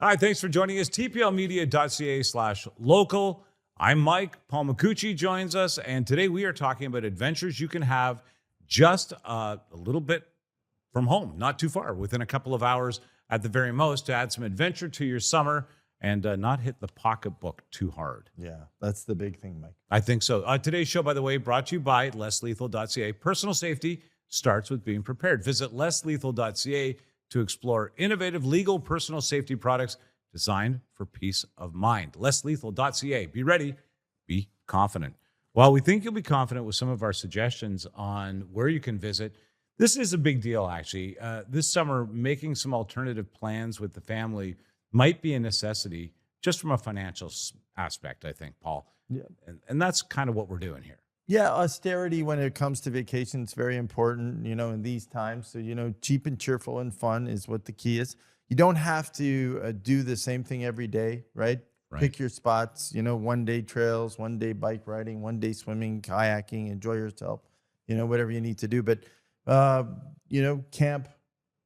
Hi, thanks for joining us. tplmedia.ca/local. I'm Mike. Paul McCucci joins us, and today we are talking about adventures you can have just a little bit from home, not too far, within a couple of hours at the very most, to add some adventure to your summer and not hit the pocketbook too hard. Yeah, that's the big thing, Mike. I think so. Today's show, by the way, brought to you by lesslethal.ca. Personal safety starts with being prepared. Visit lesslethal.ca to explore innovative legal personal safety products designed for peace of mind. lesslethal.ca. Be ready, be confident. While we think you'll be confident with some of our suggestions on where you can visit, this is a big deal, actually. This summer, making some alternative plans with the family might be a necessity just from a financial aspect, I think, Paul. Yeah. And that's kind of what we're doing here. Yeah, austerity when it comes to vacation is very important, in these times. So, cheap and cheerful and fun is what the key is. You don't have to do the same thing every day, right? Pick your spots, one day trails, one day bike riding, one day swimming, kayaking, enjoy yourself, whatever you need to do. But, camp,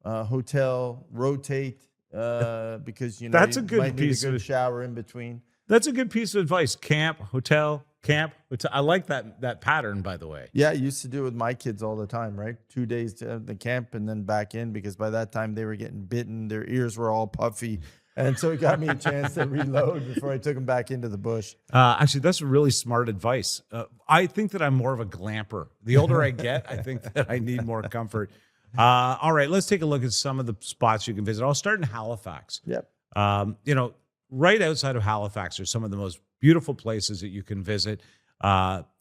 hotel, rotate, because, That's you a good might need piece a good of shower in between. That's a good piece of advice. Camp, hotel, camp. I like that pattern, by the way. Yeah, I used to do it with my kids all the time, right? 2 days to the camp and then back in, because by that time they were getting bitten. Their ears were all puffy. And so it got me a chance to reload before I took them back into the bush. Actually, that's really smart advice. I think that I'm more of a glamper. The older I get, I think that I need more comfort. All right, let's take a look at some of the spots you can visit. I'll start in Halifax. Yep. Right outside of Halifax are some of the most beautiful places that you can visit.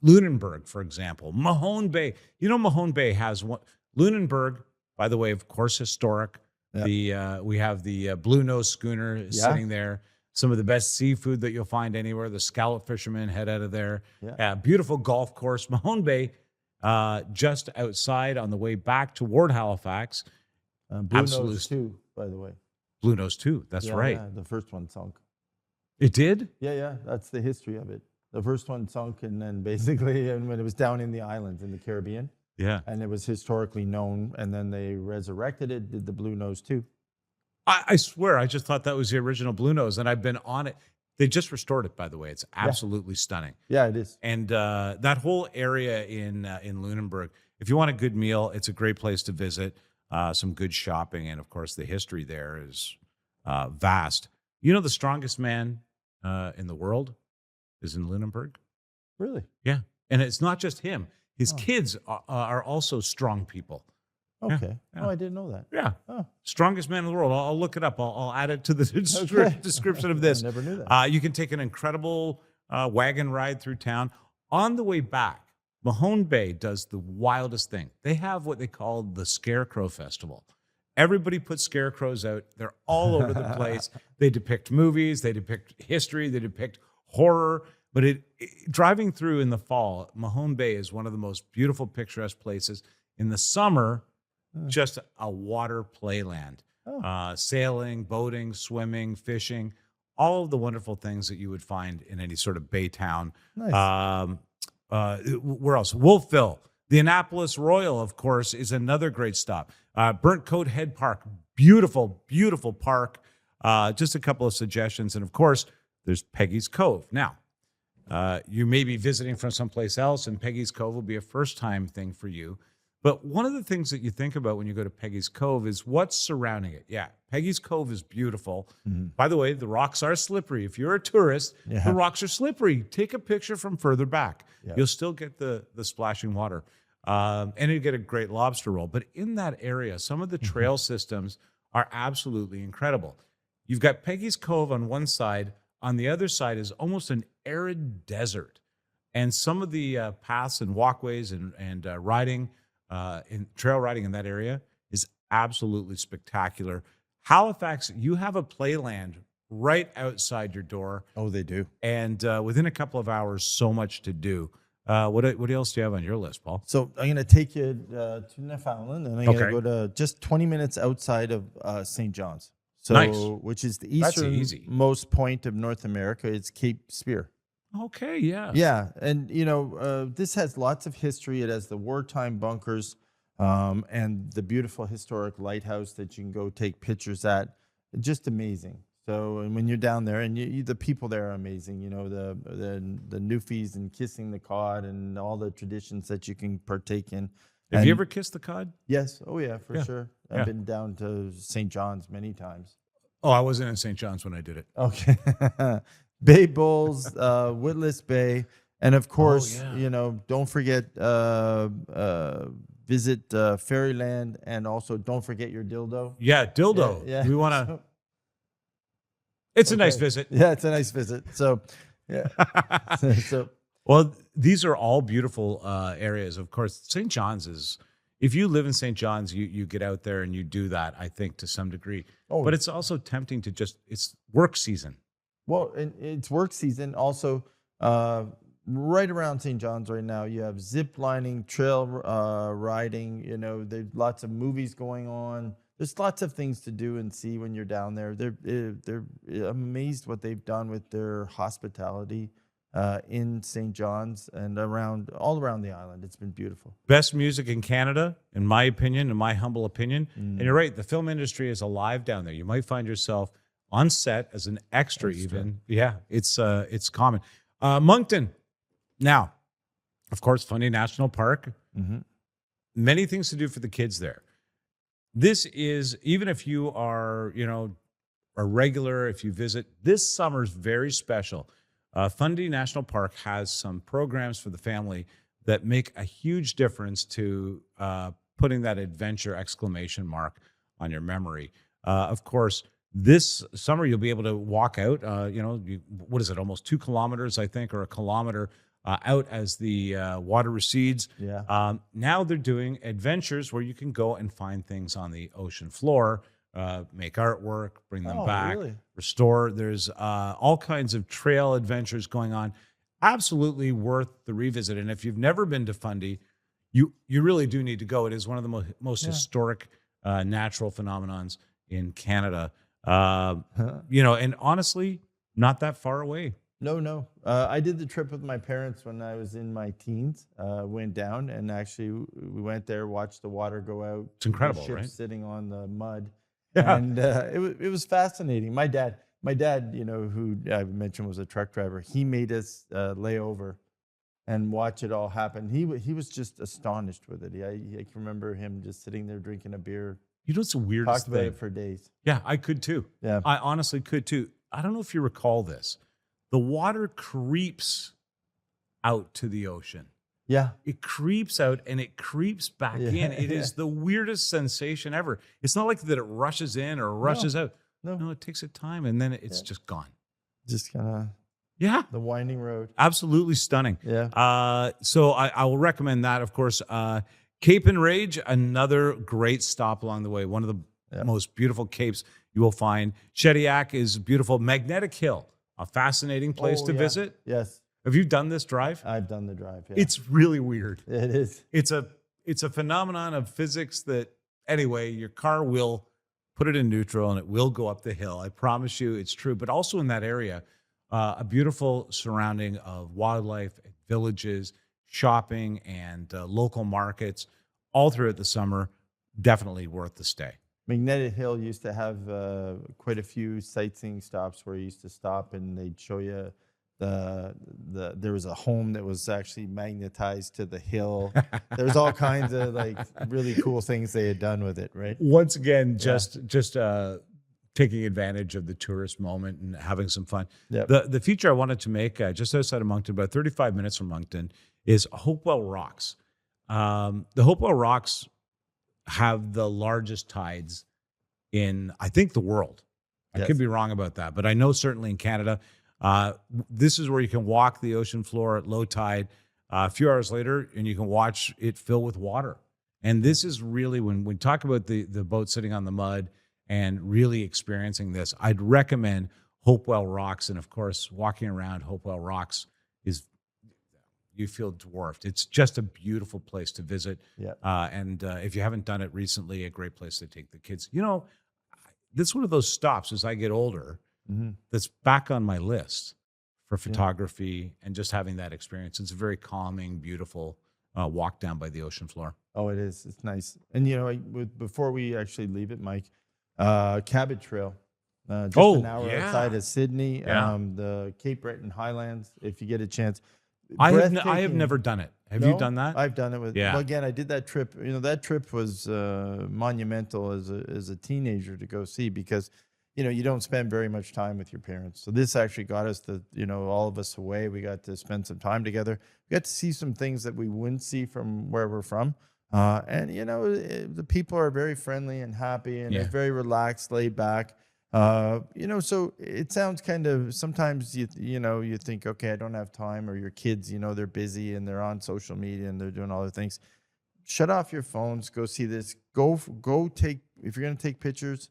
Lunenburg, for example, Mahone Bay. Mahone Bay has one. Lunenburg, by the way, of course, historic. Yep. We have the Blue Nose schooner sitting there. Some of the best seafood that you'll find anywhere. The scallop fishermen head out of there. Yeah. Beautiful golf course. Mahone Bay, just outside on the way back toward Halifax. Blue Nose too, by the way. Blue Nose too. That's right. Yeah, the first one sunk. It did? Yeah. That's the history of it. The first one sunk, and then basically, and when it was down in the islands in the Caribbean. Yeah. And it was historically known, and then they resurrected it, did the Blue Nose too. I swear, I just thought that was the original Blue Nose, and I've been on it. They just restored it, by the way. It's absolutely stunning. Yeah, it is. And that whole area in Lunenburg, if you want a good meal, it's a great place to visit. Some good shopping, and of course, the history there is vast. The strongest man in the world is in Lunenburg. Really? Yeah, and it's not just him. His kids are also strong people. Okay. Yeah. Oh, I didn't know that. Yeah. Oh. Strongest man in the world. I'll look it up. I'll add it to the description of this. I never knew that. You can take an incredible wagon ride through town. On the way back, Mahone Bay does the wildest thing. They have what they call the Scarecrow Festival. Everybody puts scarecrows out. They're all over the place. They depict movies. They depict history. They depict horror. But driving through in the fall, Mahone Bay is one of the most beautiful, picturesque places. In the summer, just a water playland. Sailing, boating, swimming, fishing, all of the wonderful things that you would find in any sort of bay town. Nice. Where else? Wolfville. The Annapolis Royal, of course, is another great stop. Burnt Coat Head Park, beautiful, beautiful park. Just a couple of suggestions. And of course, there's Peggy's Cove. Now, you may be visiting from someplace else, and Peggy's Cove will be a first-time thing for you. But one of the things that you think about when you go to Peggy's Cove is what's surrounding it. Yeah, Peggy's Cove is beautiful. Mm-hmm. By the way, the rocks are slippery. If you're a tourist, the rocks are slippery. Take a picture from further back. Yeah. You'll still get the splashing water. And you get a great lobster roll. But in that area, some of the trail systems are absolutely incredible. You've got Peggy's Cove on one side. On the other side is almost an arid desert. And some of the paths and walkways and riding, in trail riding in that area is absolutely spectacular. Halifax, you have a playland right outside your door. Oh, they do. And within a couple of hours, so much to do. What else do you have on your list, Paul? So I'm going to take you to Newfoundland, and I'm going to go to just 20 minutes outside of St. John's. So, nice. Which is the easternmost point of North America. It's Cape Spear. Okay, yeah. Yeah, and, this has lots of history. It has the wartime bunkers and the beautiful historic lighthouse that you can go take pictures at. Just amazing. So, and when you're down there, and the people there are amazing. You know, the Newfies and kissing the cod and all the traditions that you can partake in. Have you And ever kissed the cod? yes, oh yeah, for Yeah. sure. Yeah. I've been down to St. John's many times. Oh, I wasn't in St. John's when I did it. Okay. Bay Bulls, Witless Bay, and of course, yeah. you know, don't forget visit Fairyland, and also don't forget your dildo. Yeah, dildo. Yeah. We want to. So- It's a nice okay. visit. Yeah, it's a nice visit. So, yeah. So Well, these are all beautiful areas. Of course, St. John's is. If you live in St. John's, you get out there and you do that. I think to some degree, Oh. but it's also tempting to it's work season. well, and it's work season. Also, right around St. John's right now, you have zip lining, trail riding. You know, there's lots of movies going on. There's lots of things to do and see when you're down there. They're amazed what they've done with their hospitality in St. John's and all around the island. It's been beautiful. Best music in Canada, in my opinion, in my humble opinion. And you're right, the film industry is alive down there. You might find yourself on set as an extra. Even. Yeah, it's common. Moncton. Now, of course, Fundy National Park. Many things to do for the kids there. This is, even if you are, you know, a regular, if you visit, this summer's very special. Fundy National Park has some programs for the family that make a huge difference to putting that adventure exclamation mark on your memory. Of course, this summer you'll be able to walk out, what is it, almost 2 kilometers, I think, or a kilometer out as the water recedes. Yeah. Now they're doing adventures where you can go and find things on the ocean floor, make artwork, bring them back, really? restore. There's all kinds of trail adventures going on. Absolutely worth the revisit. And if you've never been to Fundy, you really do need to go. It is one of the most historic natural phenomenons in Canada. And honestly, not that far away. No. I did the trip with my parents when I was in my teens. Went down, and actually we went there, watched the water go out. It's incredible, the ship right? Sitting on the mud. Yeah. And it was fascinating. My dad, you know, who I mentioned was a truck driver, he made us lay over and watch it all happen. He was just astonished with it. I can remember him just sitting there drinking a beer. You know what's the weirdest Talked about thing? it for days. Yeah, I could too. Yeah. I honestly could too. I don't know if you recall this. The water creeps out to the ocean. Yeah. It creeps out and it creeps back in. It is the weirdest sensation ever. It's not like that it rushes in or rushes out. No, it takes a time and then it's just gone. Just kind of Yeah. the winding road. Absolutely stunning. Yeah. So I will recommend that, of course. Cape and Rage, another great stop along the way. One of the most beautiful capes you will find. Shediac is beautiful. Magnetic Hill, a fascinating place to visit. Yes. Have you done this drive? I've done the drive. Yeah. It's really weird. It is. It's a phenomenon of physics that, anyway, your car will put it in neutral and it will go up the hill. I promise you it's true. But also in that area, a beautiful surrounding of wildlife, villages, shopping, and local markets all throughout the summer. Definitely worth the stay. Magnetic Hill used to have quite a few sightseeing stops where you used to stop and they'd show you there was a home that was actually magnetized to the hill. There was all kinds of like really cool things they had done with it, right? Once again, just taking advantage of the tourist moment and having some fun. Yep. The feature I wanted to make just outside of Moncton, about 35 minutes from Moncton, is Hopewell Rocks. The Hopewell Rocks have the largest tides in, I think, the world. I could be wrong about that, but I know certainly in Canada. This is where you can walk the ocean floor at low tide a few hours later, and you can watch it fill with water. And this is really, when we talk about the boat sitting on the mud and really experiencing this, I'd recommend Hopewell Rocks. And of course, walking around Hopewell Rocks you feel dwarfed. It's just a beautiful place to visit. Yeah. And if you haven't done it recently, a great place to take the kids. You know, this is one of those stops as I get older that's back on my list for photography and just having that experience. It's a very calming, beautiful walk down by the ocean floor. Oh, it is. It's nice. And, you know, before we actually leave it, Mike, Cabot Trail just Oh, an hour yeah. outside of Sydney. Yeah. The Cape Breton Highlands, if you get a chance. I have Breathtaking. never done it. Have you No? done that? I've done it with. Yeah. Well, again, I did that trip. You know, that trip was monumental as a teenager to go see, because, you know, you don't spend very much time with your parents. So this actually got us all of us away. We got to spend some time together. We got to see some things that we wouldn't see from where we're from. And the people are very friendly and happy, and it's very relaxed, laid back. So it sounds kind of, sometimes you think, okay, I don't have time, or your kids, they're busy and they're on social media and they're doing all the things. Shut off your phones, go see this, go take, if you're going to take pictures,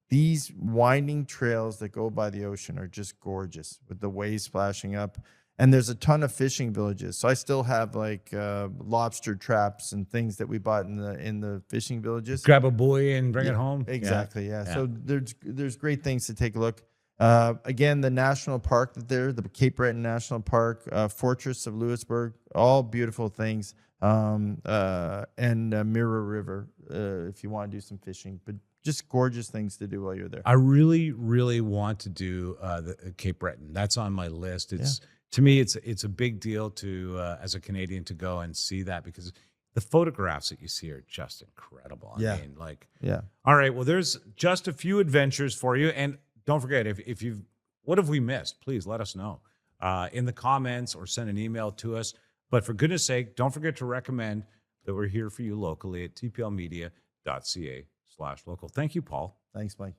these winding trails that go by the ocean are just gorgeous with the waves splashing up. And there's a ton of fishing villages. So I still have like lobster traps and things that we bought in the fishing villages. Grab a buoy and bring it home. Exactly. Yeah. So there's great things to take a look. Again, the national park the Cape Breton National Park, Fortress of Louisbourg, all beautiful things. And Mirror River, if you want to do some fishing, but just gorgeous things to do while you're there. I really, really want to do the Cape Breton. That's on my list. To me, it's a big deal to as a Canadian to go and see that, because the photographs that you see are just incredible. I mean, all right, well, there's just a few adventures for you. And don't forget, if you've, what have we missed? Please let us know in the comments, or send an email to us. But for goodness sake, don't forget to recommend that we're here for you locally at tplmedia.ca/local. Thank you, Paul. Thanks, Mike.